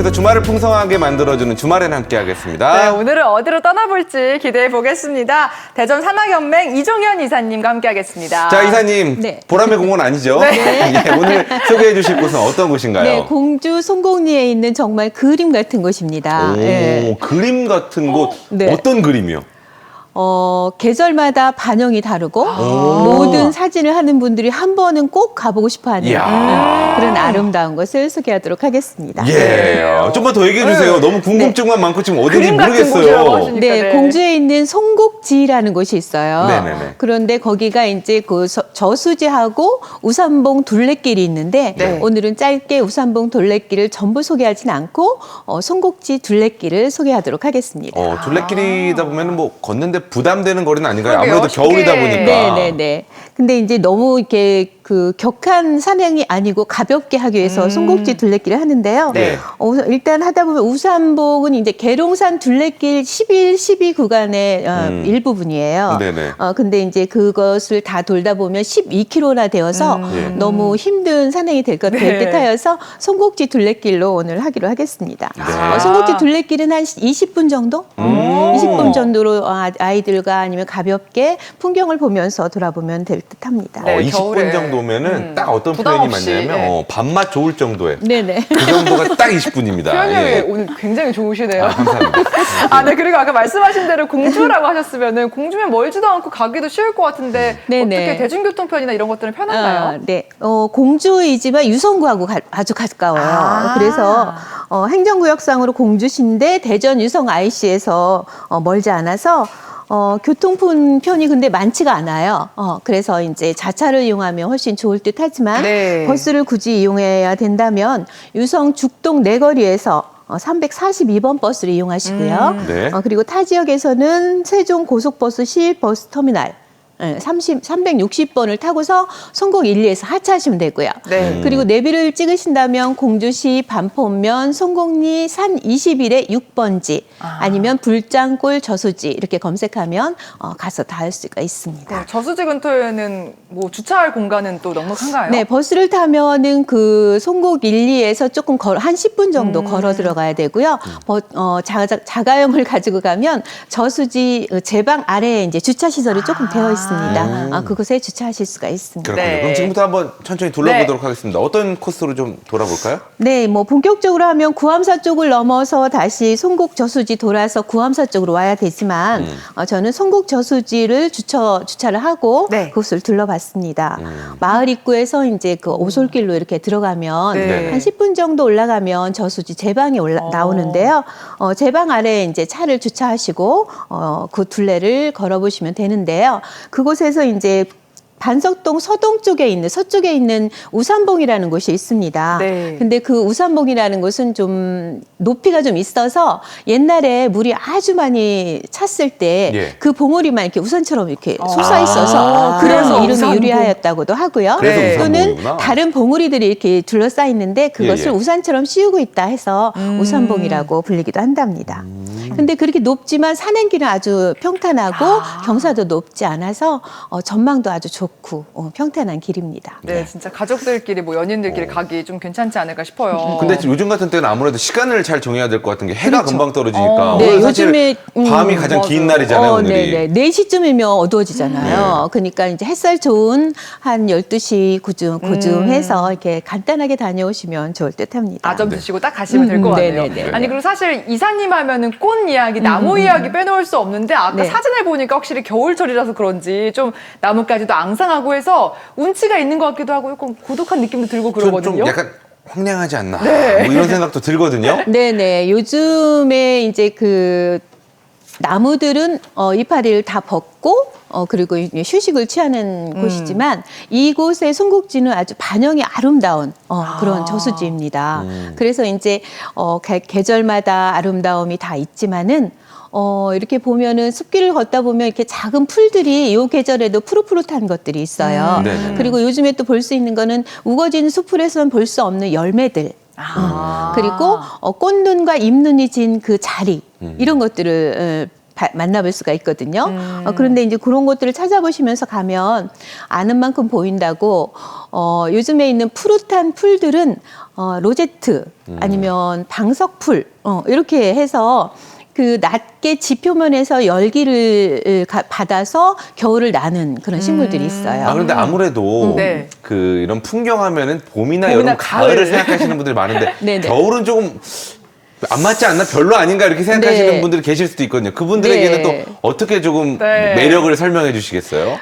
계속해서 주말을 풍성하게 만들어주는 주말엔 함께하겠습니다. 네, 오늘은 어디로 떠나볼지 기대해 보겠습니다. 대전 산악연맹 이종현 이사님과 함께하겠습니다. 자, 이사님, 네. 보람의 공원 아니죠? 네. 예, 오늘 소개해 주실 곳은 어떤 곳인가요? 네, 공주 송곡리에 있는 정말 그림 같은 곳입니다. 오, 예. 그림 같은 곳. 네. 어떤 그림이요? 계절마다 반영이 다르고 모든 사진을 하는 분들이 한 번은 꼭 가보고 싶어하는 그런 아름다운 것을 소개하도록 하겠습니다. 예. 좀만 더 얘기해 주세요. 너무 궁금증만 많고 지금 어딘지 그림 같은 곳이라고 모르겠어요. 하시니까. 네, 네. 공주에 있는 송곡지라는 곳이 있어요. 네네네. 그런데 거기가 이제 그 저수지하고 우산봉 둘레길이 있는데 네. 오늘은 짧게 우산봉 둘레길을 전부 소개하진 않고 송곡지 둘레길을 소개하도록 하겠습니다. 둘레길이다 보면 뭐 걷는데 부담되는 거리는 아닌가요? 그러게요. 아무래도 겨울이다 쉽게. 보니까. 네네네. 근데 이제 너무 이렇게 그 격한 산행이 아니고 가볍게 하기 위해서 송곡지 둘레길을 하는데요. 네. 일단 하다 보면 우산봉은 이제 계룡산 둘레길 11, 12 구간의 일부분이에요. 네네. 근데 이제 그것을 다 돌다 보면 12km나 되어서 예. 너무 힘든 산행이 될 네. 듯하여서 송곡지 둘레길로 오늘 하기로 하겠습니다. 네. 송곡지 둘레길은 한 20분 정도? 20분 정도로 아이들과 아니면 가볍게 풍경을 보면서 돌아보면 될 듯합니다. 네, 20분 겨울에. 정도면은 딱 어떤 부담 표현이 없이, 맞냐면 네. 밥맛 좋을 정도의 네네. 그 정도가 딱 20분입니다. 표현력이 오늘 굉장히 좋으시네요. 감사합니다. 네, 그리고 아까 말씀하신 대로 공주라고 하셨으면은 공주면 멀지도 않고 가기도 쉬울 것 같은데 네네. 어떻게 대중교통편이나 이런 것들은 편한가요? 네. 공주이지만 유성구하고 아주 가까워요. 그래서 행정구역상으로 공주시인데 대전 유성 IC에서 멀지 않아서 교통편이 근데 많지가 않아요. 그래서 이제 자차를 이용하면 훨씬 좋을 듯 하지만 네. 버스를 굳이 이용해야 된다면 유성 죽동 내거리에서 342번 버스를 이용하시고요. 네. 그리고 타 지역에서는 세종 고속버스 시외버스 터미널 360번을 타고서 성곡 1, 2에서 하차하시면 되고요. 네. 그리고 내비를 찍으신다면 공주시 반포면 성곡리 산 21의 6번지 아니면 불장골 저수지 이렇게 검색하면 가서 닿을 수가 있습니다. 네, 저수지 근처에는 뭐 주차할 공간은 또 넉넉한가요? 네, 버스를 타면은 그 송곡 1, 2에서 조금 한 10분 정도 걸어 들어가야 되고요. 자가용을 가지고 가면 저수지 제방 아래에 이제 주차 시설이 조금 되어 있습니다. 그곳에 주차하실 수가 있습니다. 그렇군요. 네. 그럼 지금부터 한번 천천히 둘러보도록 하겠습니다. 어떤 코스로 좀 돌아볼까요? 네, 뭐 본격적으로 하면 구암사 쪽을 넘어서 다시 송곡 저수지 돌아서 구암사 쪽으로 와야 되지만 저는 송곡 저수지를 주차를 하고 네. 그곳을 둘러봤습니다. 마을 입구에서 이제 그 오솔길로 이렇게 들어가면 네. 한 10분 정도 올라가면 저수지 제방이 나오는데요. 제방 아래에 이제 차를 주차하시고 그 둘레를 걸어보시면 되는데요. 그곳에서 이제 반석동 서쪽에 있는 우산봉이라는 곳이 있습니다. 네. 근데 그 우산봉이라는 곳은 좀 높이가 좀 있어서 옛날에 물이 아주 많이 찼을 때 그 예. 봉우리만 이렇게 우산처럼 이렇게 솟아 있어서 그래서 그런 이름이 우산봉. 유래하였다고도 하고요. 그래서 네. 또는 우산봉이구나. 다른 봉우리들이 이렇게 둘러싸여 있는데 그것을 예, 예. 우산처럼 씌우고 있다 해서 우산봉이라고 불리기도 한답니다. 근데 그렇게 높지만 산행길은 아주 평탄하고 경사도 높지 않아서 전망도 아주 좋고 평탄한 길입니다. 네, 진짜 가족들끼리 뭐 연인들끼리 가기 좀 괜찮지 않을까 싶어요. 근데 요즘 같은 때는 아무래도 시간을 잘 정해야 될 것 같은 게 해가 금방 떨어지니까. 네, 오늘 사실 요즘에 밤이 가장 긴 날이잖아요, 오늘이. 네네. 4시쯤이면 어두워지잖아요. 그러니까 이제 햇살 좋은 한 12시 그쯤 해서 이렇게 간단하게 다녀오시면 좋을 듯 합니다. 아점 드시고 딱 가시면 될 것 같네요. 네네네. 아니 그리고 사실 이사님 하면은 꽃 이야기, 나무 이야기 빼놓을 수 없는데 아까 네. 사진을 보니까 확실히 겨울철이라서 그런지 좀 나뭇가지도 앙상하고 해서 운치가 있는 것 같기도 하고 조금 고독한 느낌도 들고 좀 그러거든요. 약간 황량하지 않나. 네. 뭐 이런 생각도 들거든요. 네네. 요즘에 이제 그 나무들은 이파리를 다 벗고 그리고 이제 휴식을 취하는 곳이지만 이곳의 송곡지는 아주 반영이 아름다운 그런 저수지입니다. 그래서 이제 계절마다 아름다움이 다 있지만은 이렇게 보면은 숲길을 걷다 보면 이렇게 작은 풀들이 이 계절에도 푸릇푸릇한 것들이 있어요. 네네. 그리고 요즘에 또 볼 수 있는 거는 우거진 숲풀에서는 볼 수 없는 열매들. 그리고 꽃눈과 잎눈이 진 그 자리 이런 것들을 만나볼 수가 있거든요. 그런데 이제 그런 것들을 찾아보시면서 가면 아는 만큼 보인다고 요즘에 있는 푸릇한 풀들은 로제트 아니면 방석풀 이렇게 해서 그 낮게 지표면에서 열기를 받아서 겨울을 나는 그런 식물들이 있어요. 아, 그런데 아무래도 네. 그 이런 풍경하면은 봄이나 봄이나 여름, 가을을 가을. 생각하시는 분들이 많은데 네네. 겨울은 조금 안 맞지 않나? 별로 아닌가? 이렇게 생각하시는 네. 분들이 계실 수도 있거든요. 그분들에게는 네. 또 어떻게 조금 네. 매력을 설명해 주시겠어요?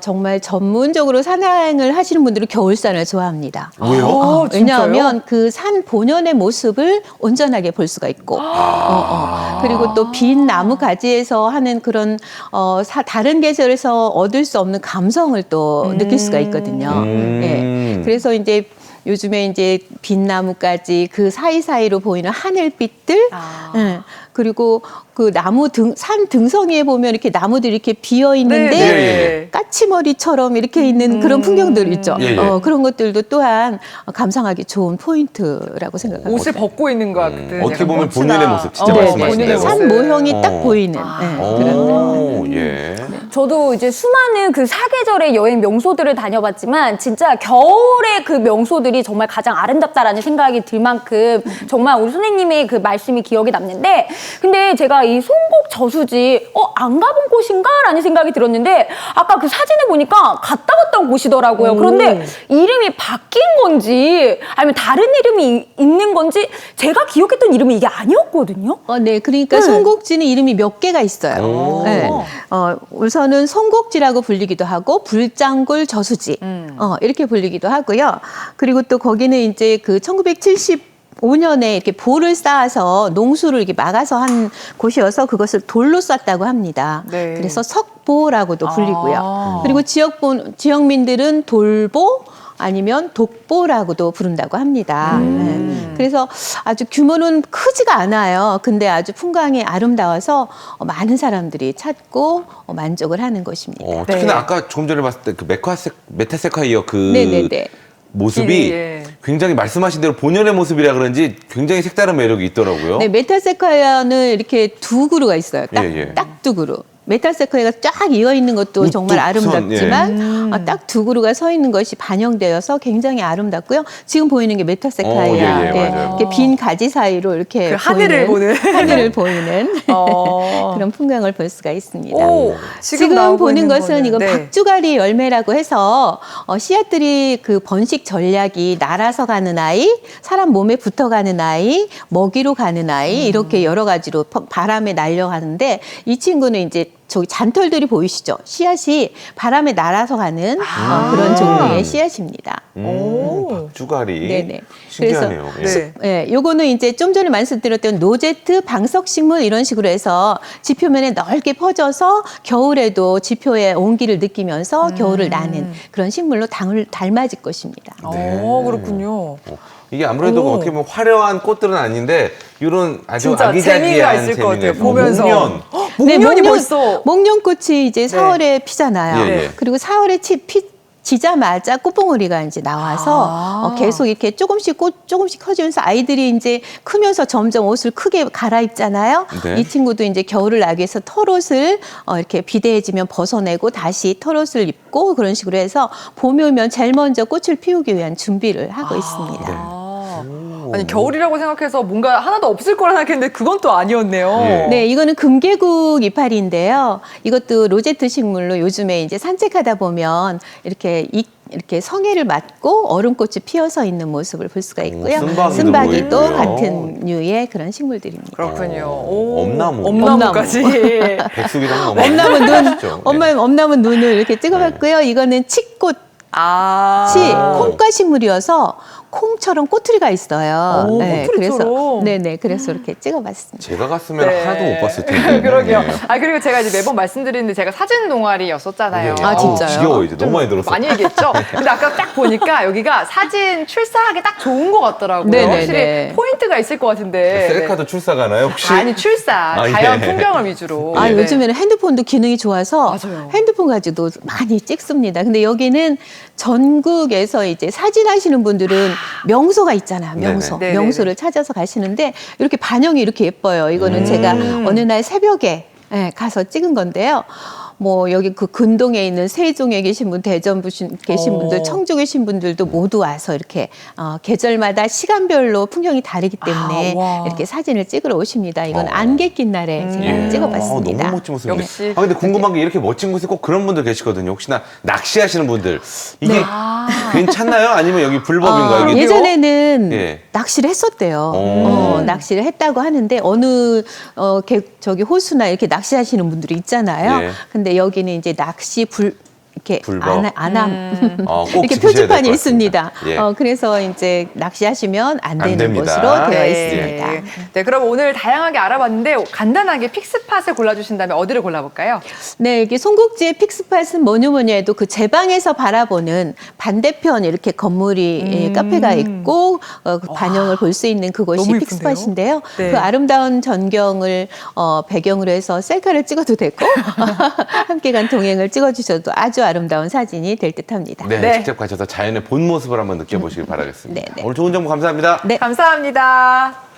정말 전문적으로 산행을 하시는 분들은 겨울산을 좋아합니다. 왜요? 왜냐하면 그 산 본연의 모습을 온전하게 볼 수가 있고, 그리고 또 빈 나무 가지에서 하는 그런 다른 계절에서 얻을 수 없는 감성을 또 느낄 수가 있거든요. 예. 그래서 이제 요즘에 이제 빈나무까지 그 사이사이로 보이는 하늘빛들, 예. 그리고 그 산 등성이에 보면 이렇게 나무들이 이렇게 비어 있는데 네, 네. 까치머리처럼 이렇게 있는 그런 풍경들 있죠. 예, 예. 그런 것들도 또한 감상하기 좋은 포인트라고 생각합니다. 옷을 벗고 있는 것 같은. 어떻게 약간 보면 꽃이나. 본인의 모습, 진짜 네, 말씀하신 본인의 대로. 모습. 산 모형이 딱 보이는 그런. 오, 예. 저도 이제 수많은 그 사계절의 여행 명소들을 다녀봤지만 진짜 겨울의 그 명소들이 정말 가장 아름답다라는 생각이 들 만큼 정말 우리 선생님의 그 말씀이 기억에 남는데 근데 제가 이 송곡 저수지 안 가본 곳인가라는 생각이 들었는데 아까 그 사진을 보니까 갔다 갔던 곳이더라고요. 그런데 이름이 바뀐 건지 아니면 다른 이름이 있는 건지 제가 기억했던 이름이 이게 아니었거든요. 네, 그러니까 송곡지는 이름이 몇 개가 있어요. 네. 우선은 송곡지라고 불리기도 하고 불장굴 저수지 이렇게 불리기도 하고요. 그리고 또 거기는 이제 그 1975년에 이렇게 볼을 쌓아서 농수를 이렇게 막아서 한 곳이어서 그것을 돌로 쌌다고 합니다. 네. 그래서 석보라고도 불리고요. 아. 그리고 지역민들은 돌보 아니면 독보라고도 부른다고 합니다. 네. 그래서 아주 규모는 크지가 않아요. 근데 아주 풍광이 아름다워서 많은 사람들이 찾고 만족을 하는 곳입니다. 특히나 네. 아까 조금 전에 봤을 때 그 메타세콰이어 그 네네네. 모습이 길이, 예. 굉장히 말씀하신 대로 본연의 모습이라 그런지 굉장히 색다른 매력이 있더라고요. 네, 메타세콰이어는 이렇게 두 그루가 있어요. 딱 예. 두 그루. 메타세콰이어가 쫙 이어 있는 것도 정말 우뚝 선, 아름답지만 딱 두 그루가 서 있는 것이 반영되어서 굉장히 아름답고요. 지금 보이는 게 메타세콰이어. 예, 맞아요. 이렇게 빈 가지 사이로 이렇게 그 하늘을 보는. 하늘을 보이는 어. 그런 풍경을 볼 수가 있습니다. 오, 지금 나오고 보는 있는 것은 거는, 이거 네. 박주가리 열매라고 해서 씨앗들이 그 번식 전략이 날아서 가는 아이, 사람 몸에 붙어가는 아이, 먹이로 가는 아이 이렇게 여러 가지로 바람에 날려가는데 이 친구는 이제 저기 잔털들이 보이시죠? 씨앗이 바람에 날아서 가는 그런 종류의 씨앗입니다. 박주가리. 네네. 신기하네요. 그래서, 예. 네. 예, 요거는 이제 좀 전에 말씀드렸던 노제트, 방석식물 이런 식으로 해서 지표면에 넓게 퍼져서 겨울에도 지표의 온기를 느끼면서 겨울을 나는 그런 식물로 닮아질 것입니다. 그렇군요. 이게 아무래도 오. 어떻게 보면 화려한 꽃들은 아닌데 이런 아주 진짜 아기자기한 재미가 있을 것 같아요. 재미가 보면서. 목련. 목련이 벌써. 목련꽃이 이제 4월에 피잖아요. 예, 예. 그리고 4월에 지자마자 꽃봉오리가 이제 나와서 계속 이렇게 조금씩 커지면서 아이들이 이제 크면서 점점 옷을 크게 갈아입잖아요. 네. 이 친구도 이제 겨울을 나기 위해서 털옷을 이렇게 비대해지면 벗어내고 다시 털옷을 입고 그런 식으로 해서 봄이 오면 제일 먼저 꽃을 피우기 위한 준비를 하고 있습니다. 아니 겨울이라고 생각해서 뭔가 하나도 없을 거라 생각했는데 그건 또 아니었네요. 예. 네, 이거는 금계국 이파리인데요. 이것도 로제트 식물로 요즘에 이제 산책하다 보면 이렇게 성해를 맞고 얼음꽃이 피어서 있는 모습을 볼 수가 있고요. 쓴바귀도 보이고요. 같은 류의 그런 식물들입니다. 그렇군요. 엄나무. 엄나무까지. 백숙이랑 한번 엄나무 눈, 먹어보시죠. 엄나무 눈을 이렇게 찍어봤고요. 이거는 칡꽃이 콩과 식물이어서 콩처럼 꼬투리가 있어요. 오, 그래서 꼬투리처럼. 그래서 이렇게 찍어봤습니다. 제가 갔으면 네. 하나도 못 봤을 텐데. 그러게요. 네. 그리고 제가 이제 매번 말씀드리는데 제가 사진 동아리였었잖아요. 네. 아, 진짜요? 지겨워 이제 너무 많이 들었어. 많이 얘기했죠? 근데 아까 딱 보니까 여기가 사진 출사하기 딱 좋은 것 같더라고요. 네네네. 확실히 포인트가 있을 것 같은데. 셀카도 출사 가나요 혹시? 아니 출사, 아, 예. 자연 풍경을 위주로. 아, 네. 요즘에는 핸드폰도 기능이 좋아서 맞아요. 핸드폰 가지고도 많이 찍습니다. 근데 여기는 전국에서 이제 사진 하시는 분들은 명소가 있잖아요. 명소. 네네. 명소를 찾아서 가시는데 이렇게 반영이 이렇게 예뻐요. 이거는 제가 어느 날 새벽에 네, 가서 찍은 건데요. 뭐 여기 그 근동에 있는 세종에 계신 분, 대전 계신 분들, 청주 계신 분들도 모두 와서 이렇게 계절마다 시간별로 풍경이 다르기 때문에 와. 이렇게 사진을 찍으러 오십니다. 이건 안개 낀 날에 제가 찍어봤습니다. 너무 멋진 모습인데. 역시. 근데 궁금한 게 이렇게 멋진 곳에 꼭 그런 분들 계시거든요. 혹시나 낚시하시는 분들 이게 네. 괜찮나요? 아니면 여기 불법인가요? 이게? 예전에는 예. 낚시를 했었대요. 오. 낚시를 했다고 하는데 어느 저기 호수나 이렇게 낚시하시는 분들이 있잖아요. 예. 근데 여기는 이제 낚시 이렇게 불법. 안함 꼭 이렇게 지키셔야 될 표지판이 것 있습니다. 같습니다. 예. 그래서 이제 낚시하시면 안 되는 됩니다. 것으로 되어 네. 있습니다. 네, 그럼 오늘 다양하게 알아봤는데 간단하게 픽스팟을 골라주신다면 어디를 골라볼까요? 네, 이게 송국지의 픽스팟은 뭐냐 해도 그 제 방에서 바라보는 반대편 이렇게 건물이 카페가 있고 그 반영을 볼 수 있는 그곳이 너무 픽스팟인데요. 네. 그 아름다운 전경을 배경으로 해서 셀카를 찍어도 되고 함께 간 동행을 찍어주셔도 아주 아름다운 사진이 될 듯합니다. 네, 네. 직접 가셔서 자연의 본 모습을 한번 느껴보시길 바라겠습니다. 네, 네. 오늘 좋은 정보 감사합니다. 네. 감사합니다.